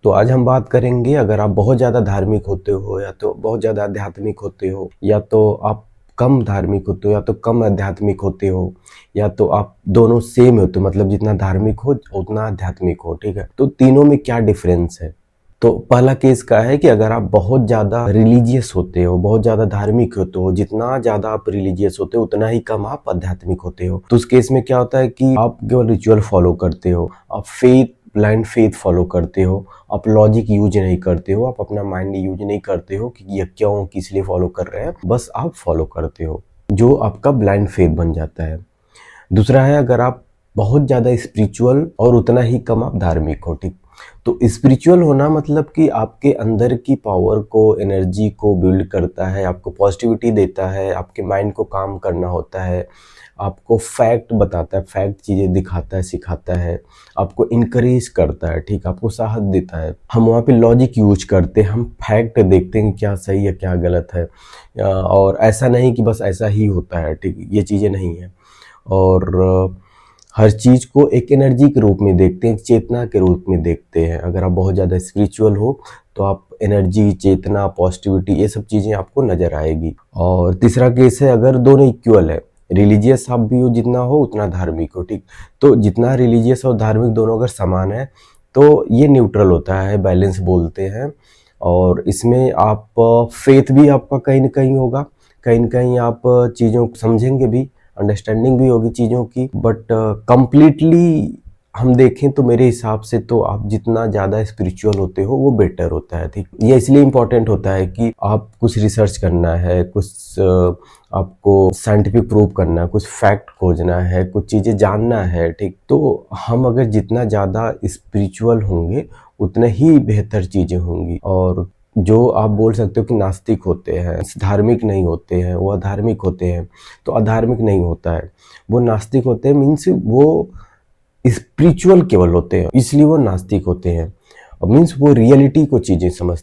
तो आज हम बात करेंगे, अगर आप बहुत ज़्यादा धार्मिक होते हो या तो बहुत ज़्यादा आध्यात्मिक होते हो, या तो आप कम धार्मिक होते हो या तो कम आध्यात्मिक होते हो, या तो आप दोनों सेम होते हो, मतलब जितना धार्मिक हो उतना आध्यात्मिक हो। ठीक है, तो तीनों में क्या डिफरेंस है? तो पहला केस का है कि अगर आप बहुत ज़्यादा रिलीजियस होते हो, बहुत ज़्यादा धार्मिक होते हो, जितना ज़्यादा आप रिलीजियस होते हो उतना ही कम आप आध्यात्मिक होते हो। तो उस केस में क्या होता है कि आप केवल रिचुअल फॉलो करते हो, आप ब्लाइंड फेथ फॉलो करते हो, आप लॉजिक यूज नहीं करते हो, आप अपना माइंड यूज नहीं करते हो कि ये क्यों किस लिए फॉलो कर रहे हैं, बस आप फॉलो करते हो, जो आपका ब्लाइंड फेथ बन जाता है। दूसरा है, अगर आप बहुत ज़्यादा स्पिरिचुअल और उतना ही कम आप धार्मिक हो। ठीक, तो स्पिरिचुअल होना मतलब कि आपके अंदर की पावर को, एनर्जी को बिल्ड करता है, आपको पॉजिटिविटी देता है, आपके माइंड को काम करना होता है, आपको फैक्ट बताता है, फैक्ट चीज़ें दिखाता है, सिखाता है, आपको इनकरेज करता है, ठीक, आपको साहस देता है। हम वहाँ पे लॉजिक यूज करते हैं, हम फैक्ट देखते हैं कि क्या सही है क्या गलत है, और ऐसा नहीं कि बस ऐसा ही होता है, ठीक, ये चीज़ें नहीं है। और हर चीज़ को एक एनर्जी के रूप में देखते हैं, एक चेतना के रूप में देखते हैं। अगर आप बहुत ज़्यादा स्पिरिचुअल हो तो आप एनर्जी, चेतना, पॉजिटिविटी, ये सब चीज़ें आपको नज़र आएगी। और तीसरा केस है, अगर दोनों इक्वल है, रिलीजियस आप भी हो जितना हो उतना धार्मिक हो। ठीक, तो जितना रिलीजियस और धार्मिक दोनों अगर समान है तो ये न्यूट्रल होता है, बैलेंस बोलते हैं। और इसमें आप फेथ भी आपका कहीं ना कहीं होगा, कहीं ना कहीं आप चीज़ों को समझेंगे भी, अंडरस्टैंडिंग भी होगी चीज़ों की, बट कंप्लीटली हम देखें तो मेरे हिसाब से तो आप जितना ज़्यादा स्पिरिचुअल होते हो वो बेटर होता है। ठीक, ये इसलिए इम्पोर्टेंट होता है कि आप कुछ रिसर्च करना है, कुछ आपको साइंटिफिक प्रूव करना है, कुछ फैक्ट खोजना है, कुछ चीज़ें जानना है। ठीक, तो हम अगर जितना ज़्यादा स्पिरिचुअल होंगे उतने ही बेहतर चीज़ें होंगी। और जो आप बोल सकते हो कि नास्तिक होते हैं, धार्मिक नहीं होते हैं, वो अधार्मिक होते हैं, तो अधार्मिक नहीं होता है, वो नास्तिक होते हैं, मीन्स वो स्पिरिचुअल केवल होते हैं, इसलिए वो नास्तिक होते हैं। मीन्स वो रियलिटी को चीज़ें समझते हैं।